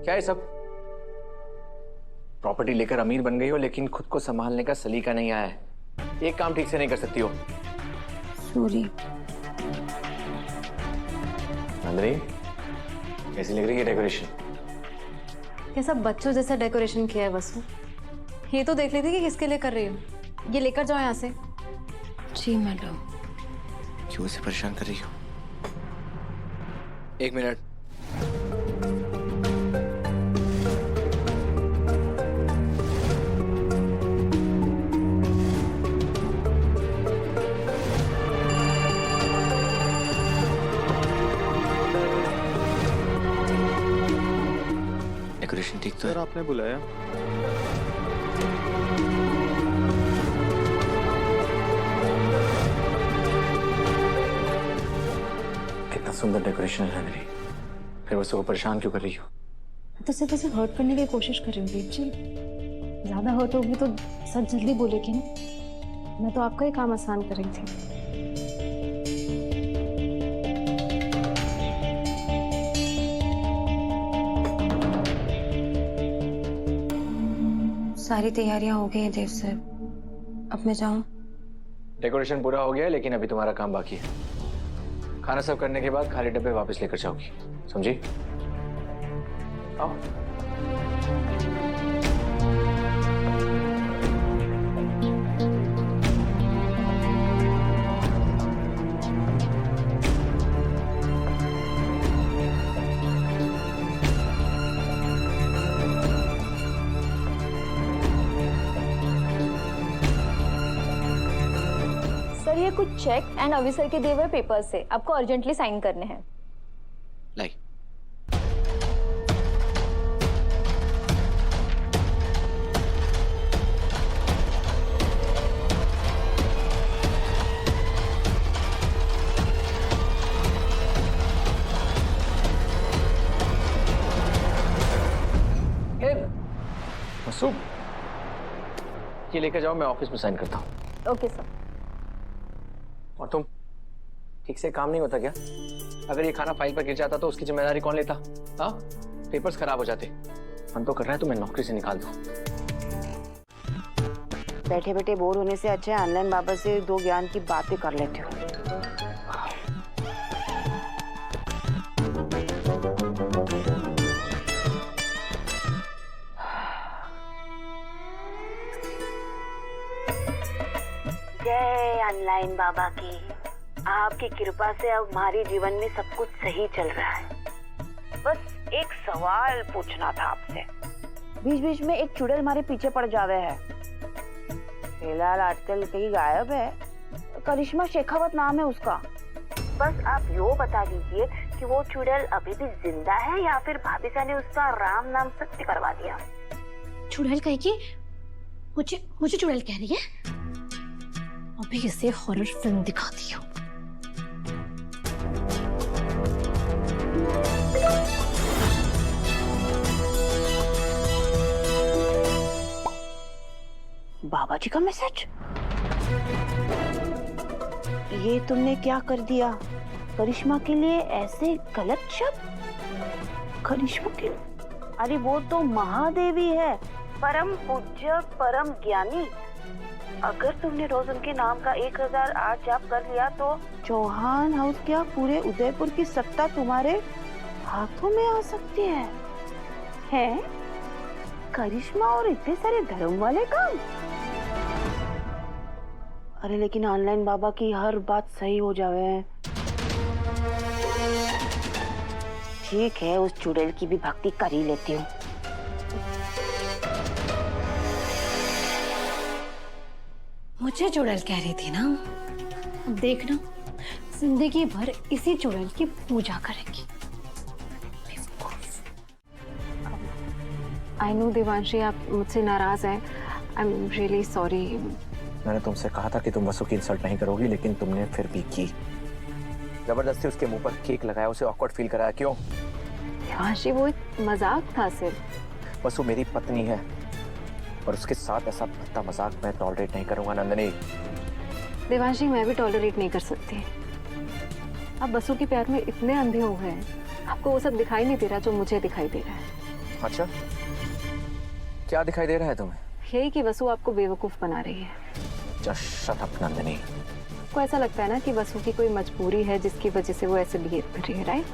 क्या है सब? प्रॉपर्टी लेकर अमीर बन गई हो लेकिन खुद को संभालने का सलीका नहीं आया है। एक काम ठीक से नहीं कर सकती हो। सॉरी। नंदिनी, कैसी लग रही है डेकोरेशन? ये सब बच्चों जैसा डेकोरेशन किया है वसु। ये तो देख लेती कि किसके लिए कर रही हो। ये लेकर जाओ यहाँ से। जी मैडम। क्यों उसे परेशान कर रही हो? एक मिनट। डेकोरेशन ठीक तो है? सर आपने बुलाया? कितना सुंदर डेकोरेशन है नंदिनी, फिर उसको परेशान क्यों कर रही हो? तो सिर्फ उसे हर्ट करने की कोशिश कर रही हूँ दीप जी। ज्यादा हर्ट होगी तो सच जल्दी बोलेगी ना। मैं तो आपका ही काम आसान कर रही थी। सारी तैयारियां हो गई हैं देव सर, अब मैं जाऊं? डेकोरेशन पूरा हो गया है लेकिन अभी तुम्हारा काम बाकी है। खाना सर्व करने के बाद खाली डब्बे वापस लेकर जाओगी, समझी? आओ। सर ये कुछ चेक एंड ऑफिसर के दिए हुए पेपर्स से आपको अर्जेंटली साइन करने हैं। लाई। मसूम, ये लेकर जाओ, मैं ऑफिस में साइन करता हूँ। Okay sir. और तुम ठीक से काम नहीं होता क्या? अगर ये खाना फाइल पर गिर जाता तो उसकी जिम्मेदारी कौन लेता? हाँ, पेपर्स खराब हो जाते। मन तो कर रहा है तुम्हें नौकरी से निकाल दूं। बैठे बैठे बोर होने से अच्छा है ऑनलाइन बाबा से दो ज्ञान की बातें कर लेती हूँ। जय ऑनलाइन बाबा की। आपकी कृपा से अब हमारे जीवन में सब कुछ सही चल रहा है। बस एक सवाल पूछना था आपसे। बीच बीच में एक चुड़ैल हमारे पीछे पड़ जावे है। फिलहाल आजकल कहीं गायब है। करिश्मा शेखावत नाम है उसका। बस आप यो बता दीजिए कि वो चुड़ैल अभी भी जिंदा है या फिर भाभी ने उसका राम नाम सत्य करवा दिया। चुड़ैल कहेगी? मुझे चुड़ैल कह रही है? अभी इसे हॉरर फिल्म दिखाती हूँ। बाबा जी का मैसेज? ये तुमने क्या कर दिया? करिश्मा के लिए ऐसे गलत शब्द? करिश्मा के लिए? अरे वो तो महादेवी है, परम पूज्य परम ज्ञानी। अगर तुमने रोज उनके नाम का 1008 जाप कर लिया तो चौहान हाउस क्या पूरे उदयपुर की सत्ता तुम्हारे हाथों में आ सकती है। हैं? करिश्मा और इतने सारे धर्म वाले काम? अरे लेकिन ऑनलाइन बाबा की हर बात सही हो जावे। ठीक है, उस चुड़ैल की भी भक्ति कर ही लेती हूँ। मुझे चुड़ैल कह रही थी ना? अब देखना, जिंदगी भर इसी चुड़ैल की पूजा करेंगी। आई नो देवांशी, आप मुझसे नाराज हैं। I am really sorry. मैंने तुमसे कहा था कि तुम वसु की इंसल्ट नहीं करोगी, लेकिन तुमने फिर भी की। जबरदस्ती उसके मुंह पर केक लगाया, उसे ऑकवर्ड फील कराया। क्यों? देवांशी, वो एक मजाक था सिर्फ। वसु मेरी पत्नी है और उसके साथ ऐसा भद्दा मजाक मैं टॉलरेट नहीं करूंगा नंदिनी। देवांशी, मैं भी टॉलरेट नहीं कर सकती। आप वसु के प्यार में इतने अंधे हो गए हैं, आपको वो सब दिखाई नहीं दे रहा जो मुझे दिखाई दे रहा है। अच्छा, क्या दिखाई दे रहा है तुम्हें? यही कि वसु आपको बेवकूफ बना रही है। Just shut up Nandini. आपको ऐसा लगता है ना कि वसु की कोई मजबूरी है जिसकी वजह से वो ऐसे बिहेव कर रही है, right?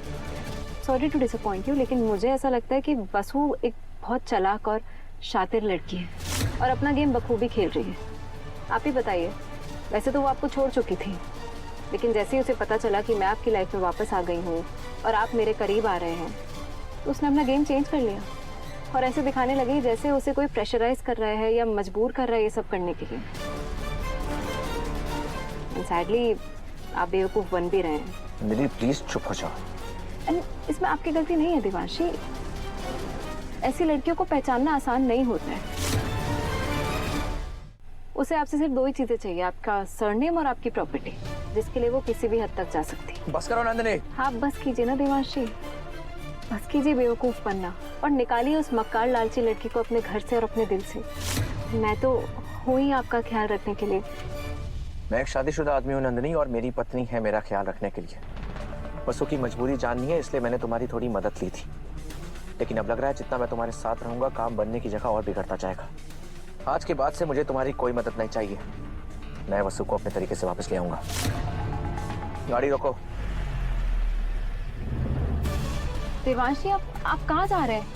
Sorry to disappoint you, लेकिन मुझे ऐसा लगता है कि वसु एक बहुत चालाक और शातिर लड़की है और अपना गेम बखूबी खेल रही है। आप ही बताइए, वैसे तो वो आपको छोड़ चुकी थी, लेकिन जैसे ही उसे पता चला कि मैं आपकी लाइफ में वापस आ गई हूँ और आप मेरे करीब आ रहे हैं, तो उसने अपना गेम चेंज कर लिया और ऐसे दिखाने लगी जैसे उसे कोई प्रेशराइज कर रहा है या मजबूर कर रहा है ये सब करने के लिए। सैडली आप बेवकूफ बन भी रहे हैं। नंदिनी प्लीज चुप हो जाओ। एंड इसमें आपकी गलती नहीं है देवांशी। ऐसी लड़कियों को पहचानना आसान नहीं होता है। उसे आपसे सिर्फ दो ही चीजें चाहिए, आपका सरनेम और आपकी प्रॉपर्टी, जिसके लिए वो किसी भी हद तक जा सकती। बस करो नंदिनी। आप बस कीजिए ना देवांशी, बस कीजिए बेवकूफ बनना और निकालिए उस मक्कार लालची लड़की को अपने घर से और अपने दिल से। मैं तो हूँ ही आपका ख्याल रखने के लिए। मैं एक शादीशुदा आदमी हूँ नंदिनी, और मेरी पत्नी है मेरा ख्याल रखने के लिए। बसु की मजबूरी जाननी है, इसलिए मैंने तुम्हारी थोड़ी मदद ली थी, लेकिन अब लग रहा है जितना मैं तुम्हारे साथ रहूंगा काम बनने की जगह और बिगड़ता जाएगा। आज के बाद से मुझे तुम्हारी कोई मदद नहीं चाहिए। मैं वसु को अपने तरीके से वापस ले आऊंगा। गाड़ी रोको। देवांशी आप कहाँ जा रहे हैं?